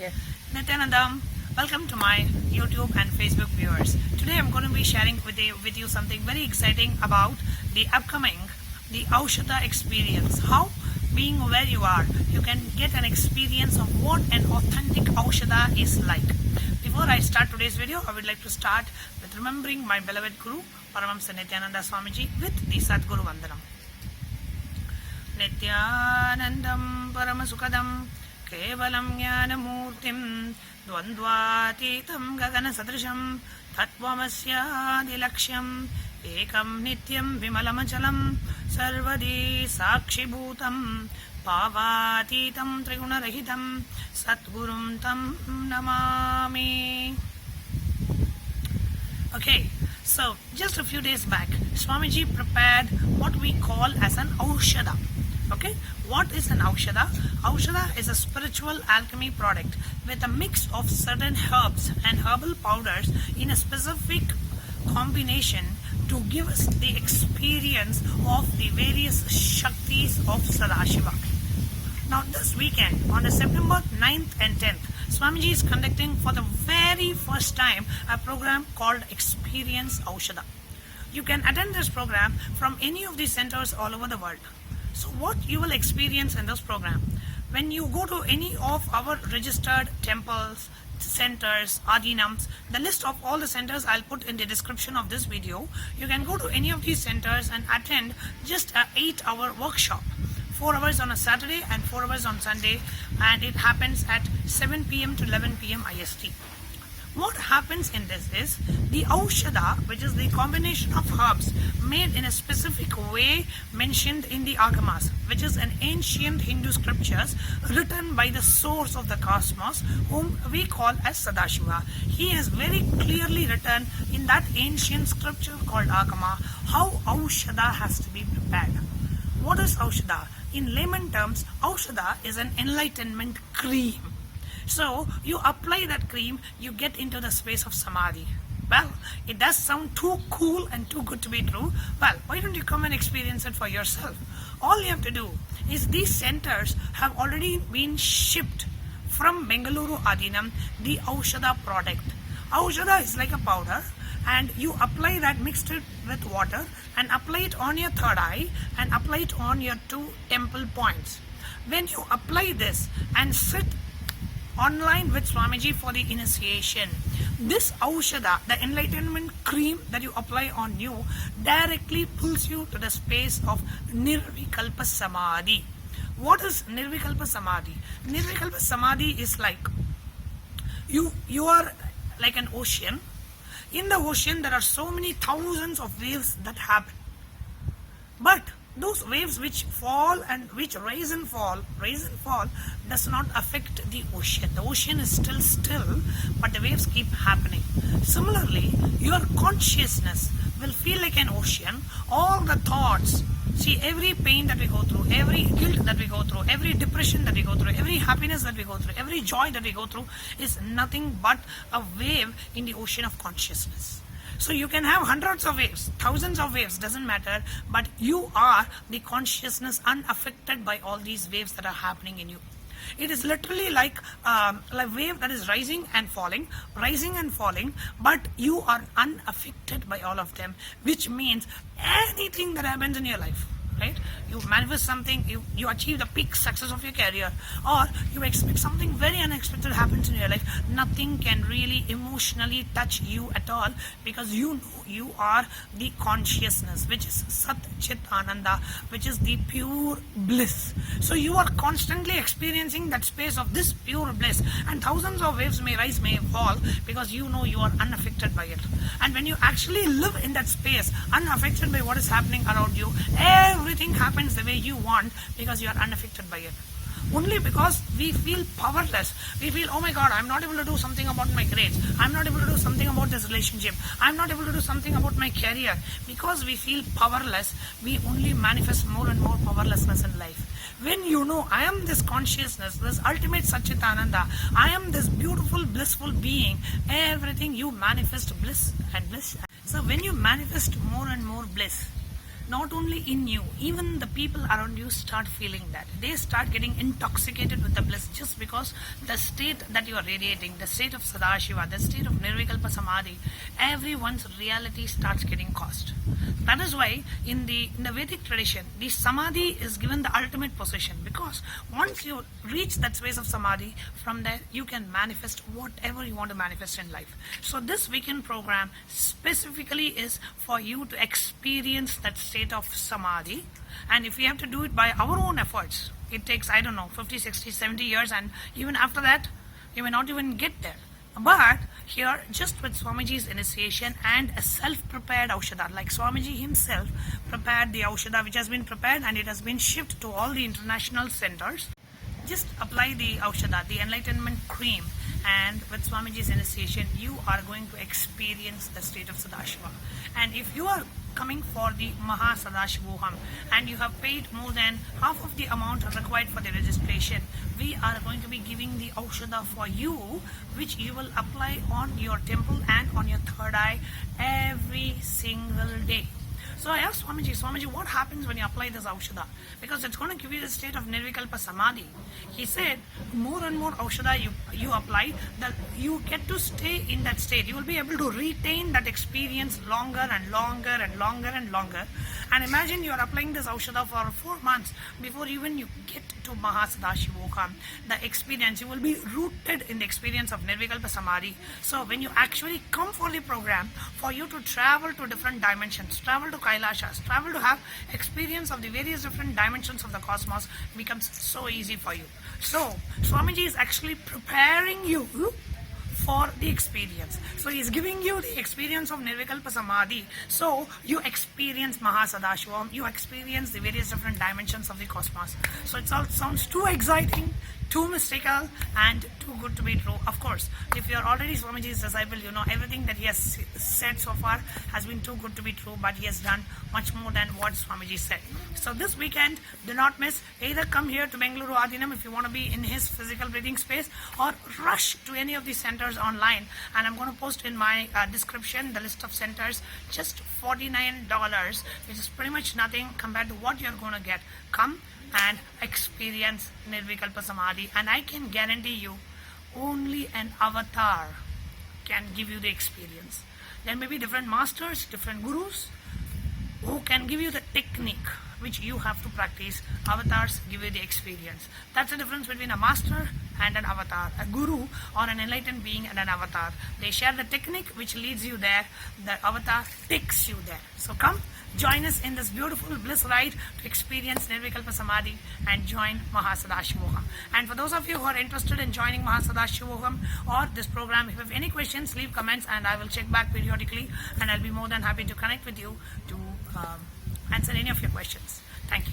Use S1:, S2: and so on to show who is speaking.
S1: Okay. Nityanandam, welcome to my YouTube and Facebook viewers. Today I'm going to be sharing with you something very exciting about the upcoming the Aushadha experience. How being where you are, you can get an experience of what an authentic Aushadha is like. Before I start today's video, I would like to start with remembering my beloved Guru, Paramahamsa Nityananda Swamiji, with the Sadguru Vandanam. Nityanandam Paramasukadam Kevalam Jnanamurtim Dvandvatītam Gagana-sadrisham Tattvamasya-dilaksham Ekam Nityam Vimalamachalam Sarvadi Sakshibhutam Pavatītam Triguna-rahitam Satgurum Tam Namami. Okay, so just a few days back, Swamiji prepared what we call as an Aushadha. Okay, what is an Aushadha? Aushadha is a spiritual alchemy product with a mix of certain herbs and herbal powders in a specific combination to give us the experience of the various Shaktis of Sadashiva. Now this weekend, on September 9th and 10th, Swamiji is conducting for the very first time a program called Experience Aushadha. You can attend this program from any of these centers all over the world. So what you will experience in this program, when you go to any of our registered temples, centers, adinams, the list of all the centers I'll put in the description of this video. You can go to any of these centers and attend just an 8-hour workshop. 4 hours on a Saturday and 4 hours on Sunday, and it happens at 7 p.m. to 11 p.m. IST. What happens in this is the Aushadha, which is the combination of herbs made in a specific way mentioned in the Agamas, which is an ancient Hindu scriptures written by the source of the cosmos, whom we call as Sadashiva. He has very clearly written in that ancient scripture called Agama how Aushadha has to be prepared. What is Aushadha? In layman terms, Aushadha is an enlightenment cream. So you apply that cream, you get into the space of Samadhi. Well, it does sound too cool and too good to be true. Well, why don't you come and experience it for yourself? All you have to do is these centers have already been shipped from Bengaluru Adinam, the Aushadha product. Aushadha is like a powder, and you apply that, mixed it with water, and apply it on your third eye and apply it on your 2 temple points. When you apply this and sit online with Swamiji for the initiation, this Aushadha, the enlightenment cream that you apply on you, directly pulls you to the space of Nirvikalpa Samadhi. What is Nirvikalpa Samadhi? Nirvikalpa Samadhi is like you are like an ocean. In the ocean there are so many thousands of waves that happen, but those waves which fall and which rise and fall does not affect the ocean. The ocean is still, but the waves keep happening. Similarly, your consciousness will feel like an ocean. All the thoughts, see, every pain that we go through, every guilt that we go through, every depression that we go through, every happiness that we go through, every joy that we go through is nothing but a wave in the ocean of consciousness. So you can have hundreds of waves, thousands of waves, doesn't matter, but you are the consciousness unaffected by all these waves that are happening in you. It is literally like a wave that is rising and falling, but you are unaffected by all of them, which means anything that happens in your life, right? You manifest something, you achieve the peak success of your career, or you expect something very unexpected happens in your life, nothing can really emotionally touch you at all, because you know you are the consciousness, which is Sat Chit Ananda, which is the pure bliss. So you are constantly experiencing that space of this pure bliss, and thousands of waves may rise, may fall, because you know you are unaffected by it. And when you actually live in that space, unaffected by what is happening around you, everything happens the way you want, because you are unaffected by it. Only because we feel powerless. We feel, oh my God, I'm not able to do something about my grades. I'm not able to do something about this relationship. I'm not able to do something about my career. Because we feel powerless, we only manifest more and more powerlessness in life. When you know, I am this consciousness, this ultimate Satchitananda, I am this beautiful, blissful being, everything you manifest bliss and bliss. So when you manifest more and more bliss, not only in you, even the people around you start feeling that. They start getting intoxicated with the bliss just because the state that you are radiating, the state of Sadashiva, the state of Nirvikalpa Samadhi, everyone's reality starts getting caused. That is why in the Vedic tradition, the Samadhi is given the ultimate position, because once you reach that space of Samadhi, from there you can manifest whatever you want to manifest in life. So this weekend program specifically is for you to experience that state of Samadhi. And if we have to do it by our own efforts, it takes, 50, 60, 70 years, and even after that, you may not even get there. But here, just with Swamiji's initiation and a self-prepared Aushadha, like Swamiji himself prepared the Aushadha, which has been prepared and it has been shipped to all the international centers. Just apply the Aushadha, the enlightenment cream, and with Swamiji's initiation, you are going to experience the state of Sadashiva. And if you are coming for the Maha Sadashivoham and you have paid more than half of the amount required for the registration, we are going to be giving the Aushadha for you, which you will apply on your temple and on your third eye every single day. So I asked Swamiji, what happens when you apply this Aushadha? Because it's going to give you the state of Nirvikalpa Samadhi. He said, more and more Aushadha you apply, that you get to stay in that state. You will be able to retain that experience longer and longer and longer and longer. And imagine you are applying this Aushadha for 4 months before even you get to Mahasadashivokam. The experience, you will be rooted in the experience of Nirvikalpa Samadhi. So when you actually come for the program, for you to travel to different dimensions, travel to Kailashas, travel to have experience of the various different dimensions of the cosmos, becomes so easy for you. So Swamiji is actually preparing you for the experience. So he is giving you the experience of Nirvikalpa Samadhi. So you experience Mahasadashivam, you experience the various different dimensions of the cosmos. So it all sounds too exciting, too mystical, and too good to be true. Of course, if you are already Swamiji's disciple, you know everything that he has said so far has been too good to be true, but he has done much more than what Swamiji said. So this weekend, do not miss. Either come here to Bengaluru Adinam if you want to be in his physical breathing space, or rush to any of the centers online. And I'm going to post in my description the list of centers, just $49, which is pretty much nothing compared to what you're going to get. Come and experience Nirvikalpa Samadhi, and I can guarantee you only an avatar can give you the experience. There may be different masters, different gurus who can give you the technique which you have to practice. Avatars give you the experience. That's the difference between a master and an avatar, a guru or an enlightened being and an avatar. They share the technique which leads you there. The avatar takes you there. So come, join us in this beautiful bliss ride to experience Nirvikalpa Samadhi and join Mahasadashivoham. And for those of you who are interested in joining Mahasadashivoham or this program, if you have any questions, leave comments and I will check back periodically, and I'll be more than happy to connect with you to answer any of your questions. Thank you.